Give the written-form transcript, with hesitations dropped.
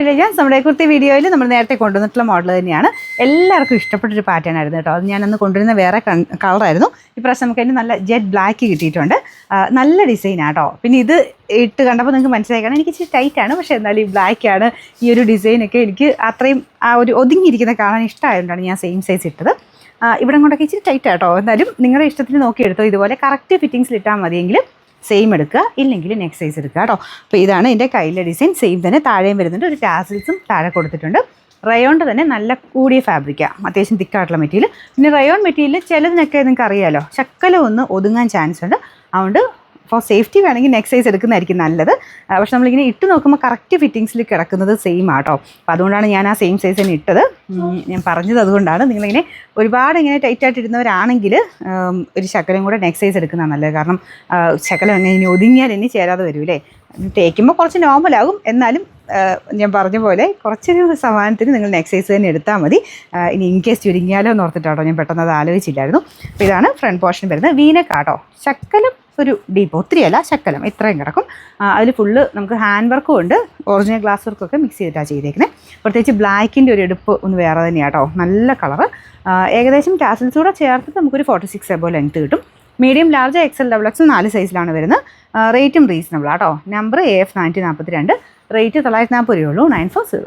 നമ്മുടെ കുർത്തി വീഡിയോയിൽ നമ്മൾ നേരത്തെ കൊണ്ടുവന്നിട്ടുള്ള മോഡൽ തന്നെയാണ്. എല്ലാവർക്കും ഇഷ്ടപ്പെട്ടൊരു പാറ്റേൺ ആയിരുന്നു കേട്ടോ. അത് ഞാനന്ന് കൊണ്ടുവരുന്ന വേറെ കളറായിരുന്നു. ഇപ്രാവശ്യം നമുക്ക് അതിന് നല്ല ജെറ്റ് ബ്ലാക്ക് കിട്ടിയിട്ടുണ്ട്. നല്ല ഡിസൈനാണ് കേട്ടോ. പിന്നെ ഇത് ഇട്ട് കണ്ടപ്പോൾ നിങ്ങൾക്ക് മനസ്സിലാക്കണം, എനിക്ക് ഇച്ചിരി ടൈറ്റാണ്, പക്ഷേ എന്നാലും ഈ ബ്ലാക്കാണ് ഈ ഒരു ഡിസൈനൊക്കെ എനിക്ക് അത്രയും ആ ഒരു ഒതുങ്ങിയിരിക്കുന്ന കാണാൻ ഇഷ്ടമായതുകൊണ്ടാണ് ഞാൻ സെയിം സൈസ് ഇട്ടത്. ഇവിടെ കൊണ്ടൊക്കെ ഇച്ചിരി ടൈറ്റ് ആട്ടോ. എന്നാലും നിങ്ങളുടെ ഇഷ്ടത്തിന് നോക്കിയെടുത്തോ. ഇതുപോലെ കറക്റ്റ് ഫിറ്റിങ്സിൽ ഇട്ടാൽ മതിയെങ്കിൽ സെയിം എടുക്കുക, ഇല്ലെങ്കിൽ നെക്സ്റ്റ് സൈസ് എടുക്കുക കേട്ടോ. അപ്പോൾ ഇതാണ് എൻ്റെ കയ്യിലെ ഡിസൈൻ. സെയിം തന്നെ താഴെയും വരുന്നുണ്ട്. ഒരു ടാസിൽസും താഴെ കൊടുത്തിട്ടുണ്ട്. റയോണിൻ്റെ തന്നെ നല്ല കൂടിയ ഫാബ്രിക്കാണ്, അത്യാവശ്യം തിക്കായിട്ടുള്ള മെറ്റീരിയൽ. പിന്നെ റയോൺ മെറ്റീരിയൽ ചിലതിനൊക്കെ നിങ്ങൾക്ക് അറിയാമല്ലോ, ശക്കലം ഒന്ന് ഒതുങ്ങാൻ ചാൻസ് ഉണ്ട്. അതുകൊണ്ട് ഫോർ സേഫ്റ്റി വേണമെങ്കിൽ നെക്സ്റ്റ് സൈസ് എടുക്കുന്നതായിരിക്കും നല്ലത്. പക്ഷെ നമ്മളിങ്ങനെ ഇട്ട് നോക്കുമ്പോൾ കറക്റ്റ് ഫിറ്റിങ്സിൽ കിടക്കുന്നത് സെയിം ആട്ടോ. അപ്പോൾ അതുകൊണ്ടാണ് ഞാൻ ആ സെയിം സൈസ് തന്നെ ഇട്ടത്. ഞാൻ പറഞ്ഞത് അതുകൊണ്ടാണ്. നിങ്ങളിങ്ങനെ ഒരുപാട് ഇങ്ങനെ ടൈറ്റായിട്ട് ഇടുന്നവരാണെങ്കിൽ ഒരു ശകലം കൂടെ നെക്സ്റ്റ് സൈസ് എടുക്കുന്നതാണ് നല്ലത്. കാരണം ശകലം എങ്ങനെ ഇനി ഒതുങ്ങിയാൽ ഇനി ചേരാതെ വരൂല്ലേ. തേക്കുമ്പോൾ കുറച്ച് നോർമലാകും, എന്നാലും ഞാൻ പറഞ്ഞ പോലെ കുറച്ചൊരു സമാനത്തിന് നിങ്ങൾ നെക്സ്റ്റ് സൈസ് തന്നെ എടുത്താൽ മതി. ഇനി ഇൻ കേസ് ചുരുങ്ങിയാലോ എന്ന് ഓർത്തിട്ടാട്ടോ, ഞാൻ പെട്ടെന്ന് അത് ആലോചിച്ചില്ലായിരുന്നു. അപ്പോൾ ഇതാണ് ഫ്രണ്ട് പോർഷൻ വരുന്നത്. വീനക്കാട്ടോ, ശക്കലം ഒരു ഡീപ്പ്, ഒത്തിരിയല്ല, ശക്കലം ഇത്രയും കിടക്കും. അതിൽ ഫുള്ള് നമുക്ക് ഹാൻഡ് വർക്കും ഉണ്ട്, ഒറിജിനൽ ഗ്ലാസ് വർക്കൊക്കെ മിക്സ് ചെയ്തിട്ടാണ് ചെയ്തേക്കുന്നത്. പ്രത്യേകിച്ച് ബ്ലാക്കിൻ്റെ ഒരു എടുപ്പ് ഒന്ന് വേറെ തന്നെയാണ് കേട്ടോ. നല്ല കളറ്. ഏകദേശം ടാസിൽസ് കൂടെ ചേർത്തിട്ട് നമുക്കൊരു 46 എബോ ലെങ്ത്ത് കിട്ടും. മീഡിയം, ലാർജ്, XL, XXX 4 സൈസിലാണ് വരുന്നത്. റേറ്റും റീസണബിൾ ആട്ടോ. നമ്പർ AF 942, റേറ്റ് 940 രൂപയുള്ളൂ. 940.